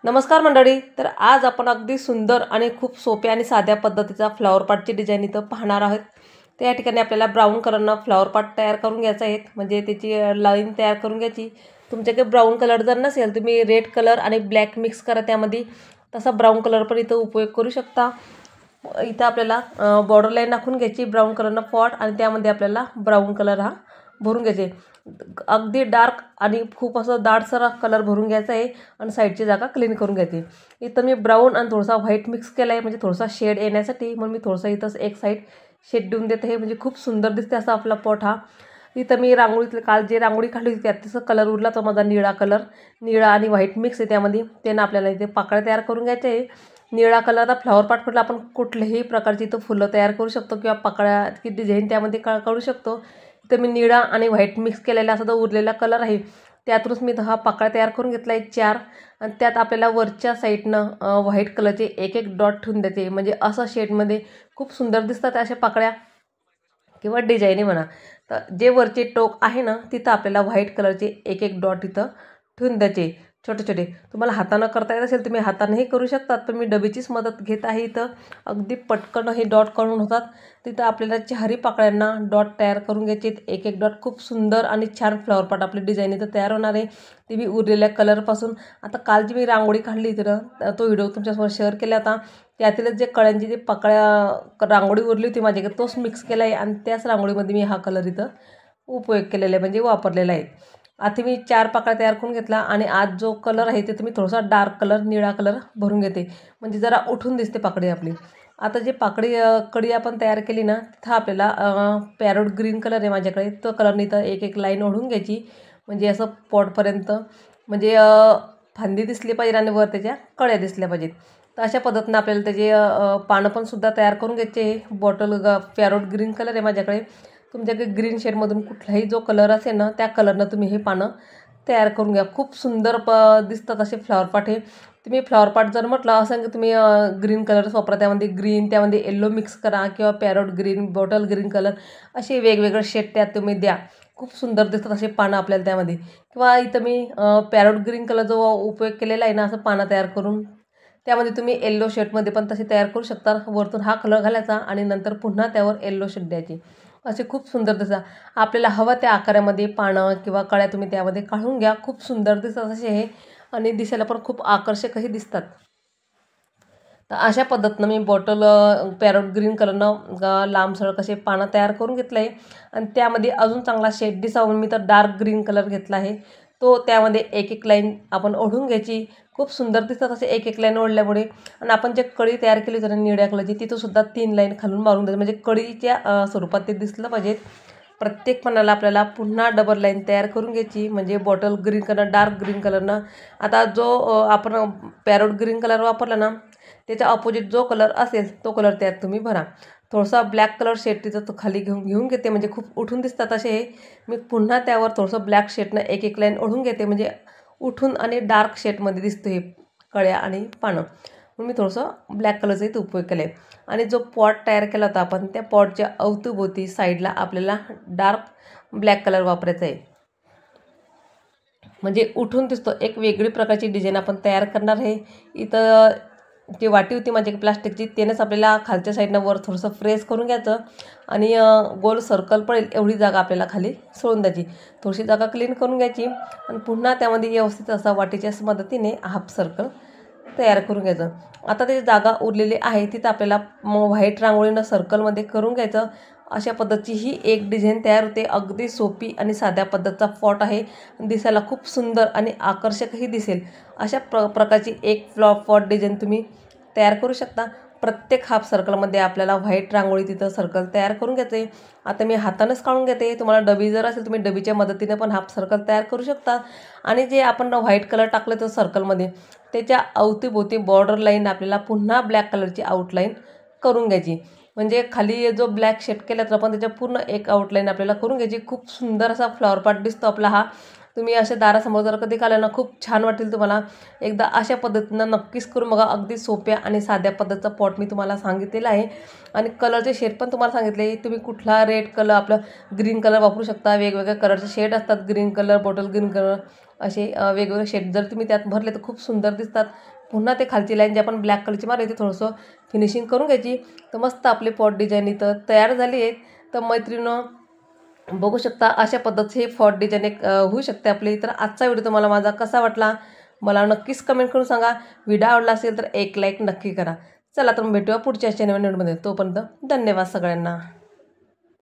नमस्कार मंडळी. तर आज आपण अगदी सुंदर आणि खूप सोप्या आणि साध्या पद्धतीचा फ्लॉवर पॉटची डिझाईन इथं पाहणार आहोत. तर या ठिकाणी आपल्याला ब्राऊन कलरनं फ्लॉवर पॉट तयार करून घ्यायचा आहे, म्हणजे त्याची लाईन तयार करून घ्यायची. तुमच्याकडे ब्राऊन कलर जर नसेल तुम्ही रेड कलर आणि ब्लॅक मिक्स करा त्यामध्ये, तसा ब्राऊन कलर पण इथं उपयोग करू शकता. इथं आपल्याला बॉर्डर लाईन दाखवून घ्यायची ब्राऊन कलरनं पॉट, आणि त्यामध्ये आपल्याला ब्राऊन कलर हा भरून घ्यायचे. अगदी डार्क आणि खूप असं दाटसर कलर भरून घ्यायचा आहे आणि साईडची जागा क्लीन करून घ्यायची. इथं मी ब्राऊन आणि थोडासा व्हाईट मिक्स केला आहे, म्हणजे थोडासा शेड येण्यासाठी, म्हणून मी थोडासा इथं एक साईड शेड देऊन देते आहे, म्हणजे खूप सुंदर दिसते असा आपला पॉट हा. इथं मी रांगोळीतलं काल जे रांगोळी काढली होती त्यात तसं कलर उरला, तो माझा निळा कलर, निळा आणि व्हाईट मिक्स आहे त्यामध्ये. त्यानं आपल्याला इथे पाकळ्या तयार करून घ्यायच्या आहे. निळा कलरचा फ्लॉवर पॉट म्हटलं आपण कुठल्याही प्रकारची इथं फुलं तयार करू शकतो किंवा पाकळ्या की डिझाईन त्यामध्ये काढू शकतो. इथं मी निळा आणि व्हाईट मिक्स केलेला असा जो उरलेला कलर आहे त्यातूनच मी हा पाकळ्या तयार करून घेतला आहे 4, आणि त्यात आपल्याला वरच्या साईडनं व्हाईट कलरचे एक एक डॉट ठेवून द्यायचे, म्हणजे असं शेडमध्ये खूप सुंदर दिसतात अशा पाकळ्या किंवा डिझाईनी म्हणा. तर जे वरचे टोक आहे ना तिथं आपल्याला व्हाईट कलरचे एक एक डॉट इथं ठेवून द्यायचे छोटे छोटे. तुम्हाला हातानं करता येत असेल तुम्ही हातानंही करू शकतात, पण मी डबीचीच मदत घेत आहे इथं. अगदी पटकन हे डॉट करून होतात. तिथं आपल्याला चारही पाकळ्यांना डॉट तयार करून घ्यायचे, एक एक डॉट. खूप सुंदर आणि छान फ्लॉवर पॉट आपली डिझाईन इथं तयार होणार आहे, ती मी उरलेल्या कलरपासून. आता काल जी मी रांगोळी काढली इथं तो व्हिडिओ तुमच्यासमोर शेअर केला होता. त्यातीलच जे कळ्यांची जी पाकळ्या रांगोळी उरली होती माझ्याकडे तोच मिक्स केला आहे, आणि त्याच रांगोळीमध्ये मी हा कलर इथं उपयोग केलेला आहे, म्हणजे वापरलेला आहे. आता मी 4 पाकळ्या तयार करून घेतला, आणि आज जो कलर आहे ते तुम्ही थोडासा डार्क कलर निळा कलर भरून घेते, म्हणजे जरा उठून दिसते पाकळी आपली. आता जे पाकळी कडी आपण तयार केली ना तिथं आपल्याला पॅरोट ग्रीन कलर आहे माझ्याकडे, तो कलरने इथं एक एक लाईन ओढून घ्यायची, म्हणजे असं पॉटपर्यंत, म्हणजे फांदी दिसली पाहिजे आणि वर त्याच्या कळ्या दिसल्या पाहिजेत. तर अशा पद्धतीनं आपल्याला त्याचे पानं पण सुद्धा तयार करून घ्यायचे. बॉटल पॅरोट ग्रीन कलर आहे माझ्याकडे. तुमच्याकडे ग्रीन शेडमधून कुठलाही जो कलर असेल ना त्या कलरनं तुम्ही हे पानं तयार करून घ्या. खूप सुंदर दिसतात असे फ्लॉवर पॉट हे. तुम्ही फ्लॉवर पॉट जर म्हटलं असं की तुम्ही ग्रीन कलर्स वापरा, त्यामध्ये ग्रीन त्यामध्ये येल्लो मिक्स करा, किंवा parrot green, bottle green colour, असे वेगवेगळे शेड त्यात तुम्ही द्या. खूप सुंदर दिसतात असे पानं आपल्याला त्यामध्ये. किंवा इथं मी पॅरोट ग्रीन कलर जो उपयोग केलेला आहे ना असं पानं तयार करून, त्यामध्ये तुम्ही येल्लो शेडमध्ये पण तसे तयार करू शकता. वरतून हा कलर घालायचा आणि नंतर पुन्हा त्यावर येल्लो शेड द्यायची, असे खूप सुंदर दिसतात. आपल्याला हवं त्या आकारामध्ये पानं किंवा कळ्या तुम्ही त्यामध्ये काढून घ्या. खूप सुंदर दिसतात असे हे, आणि दिसायला पण खूप आकर्षकही दिसतात. तर अशा पद्धतीनं मी बॉटल पॅरोट ग्रीन कलरनं लांबसळ कसे पानं तयार करून घेतलं आहे, आणि त्यामध्ये अजून चांगला शेड दिसावा म्हणून मी तर डार्क ग्रीन कलर घेतला आहे. तो त्यामध्ये एक एक लाईन आपण ओढून घ्यायची. खूप सुंदर दिसतात असे एक एक लाईन ओढल्यामुळे. आणि आपण जे कळी तयार केली होती निळ्या कलरची तिथंसुद्धा 3 लाईन खालून मारून द्यायची, म्हणजे कळीच्या स्वरूपात ते दिसलं पाहिजेत. प्रत्येक पानाला आपल्याला पुन्हा डबल लाईन तयार करून घ्यायची, म्हणजे bottle green colour dark green कलरनं. आता जो आपण पॅरोट ग्रीन कलर वापरला ना त्याच्या अपोजिट जो कलर असेल तो कलर त्यात तुम्ही भरा. थोडासा ब्लॅक कलर शेड तिथं तो खाली घेऊन घेते, म्हणजे खूप उठून दिसतात असे हे. मी पुन्हा त्यावर थोडंसं ब्लॅक शेडनं एक एक लाईन ओढून घेते, म्हणजे उठून आणि डार्क शेडमध्ये दिसतो हे कळ्या आणि पानं, म्हणून मी थोडंसं ब्लॅक कलरचा इथं उपयोग केला आहे. आणि जो पॉट तयार केला होता आपण त्या पॉटच्या अवतीभोवती साईडला आपल्याला डार्क ब्लॅक कलर वापरायचा आहे, म्हणजे उठून दिसतो. एक वेगळी प्रकारची डिझाईन आपण तयार करणार आहे. इथं जी वाटी होती माझी प्लास्टिकची त्यानेच आपल्याला खालच्या साईडनं वर थोडंसं प्रेस करून घ्यायचं, आणि गोल सर्कल पडेल एवढी जागा आपल्याला खाली सोडून द्यायची. थोडीशी जागा क्लीन करून घ्यायची, आणि पुन्हा त्यामध्ये व्यवस्थित असा वाटीच्या मदतीने हाफ सर्कल तयार करून घ्यायचं. आता ते जागा उरलेली आहे तिथं आपल्याला व्हाईट रांगोळीनं सर्कलमध्ये करून घ्यायचं. अशा पद्धतीची ही एक डिझाईन तयार होते. अगदी सोपी आणि साध्या पद्धतीचा पॉट आहे, दिसायला खूप सुंदर आणि आकर्षकही दिसेल. अशा प्रकारची एक पॉट डिझाईन तुम्ही तयार करू शकता. प्रत्येक हाफ सर्कलमध्ये आपल्याला व्हाईट रांगोळी तिथं सर्कल तयार करून घ्यायचे. आता मी हातानंच काढून घेते. तुम्हाला डबी जर असेल तुम्ही डबीच्या मदतीने पण हाफ सर्कल तयार करू शकता. आणि जे आपण व्हाईट कलर टाकलं तर सर्कलमध्ये त्याच्या अवतीभोवती बॉर्डर लाईन आपल्याला पुन्हा ब्लॅक कलरची आउटलाईन करून घ्यायची, म्हणजे खाली जो ब्लॅक शेड केला तर आपण त्याच्या पूर्ण एक आउटलाईन आपल्याला करून घ्यायची. खूप सुंदर असा फ्लॉवर पॉट दिसतो आपला हा. तुम्ही अशा दारासमोर जर कधी खाल्लं ना, खूप छान वाटेल तुम्हाला. एकदा अशा पद्धतीनं नक्कीच करून बघा. अगदी सोप्या आणि साध्या पद्धतीचा पॉट मी तुम्हाला सांगितलेला आहे. आणि कलरचे शेड पण तुम्हाला सांगितले. तुम्ही कुठला रेड कलर, आपलं ग्रीन कलर वापरू शकता. वेगवेगळ्या कलरचे शेड असतात. Green colour, bottle green colour, असे वेगवेगळे शेड जर तुम्ही त्यात भरले तर खूप सुंदर दिसतात. पुन्हा ते खालची लाईन जी आपण ब्लॅक कलरची मारली, ते थोडंसं फिनिशिंग करून घ्यायची. तर मस्त आपली पॉट डिझाईन इथं तयार झाली आहे. तर मैत्रिणींनो, बघू शकता अशा पद्धतीचे हे पॉट डिझाईन एक होऊ शकते आपली. तर आजचा व्हिडिओ तुम्हाला माझा कसा वाटला मला नक्कीच कमेंट करून सांगा. व्हिडिओ आवडला असेल तर एक लाईक नक्की करा. चला तर मग भेटूया पुढच्या नवीन व्हिडिओमध्ये. तोपर्यंत धन्यवाद सगळ्यांना.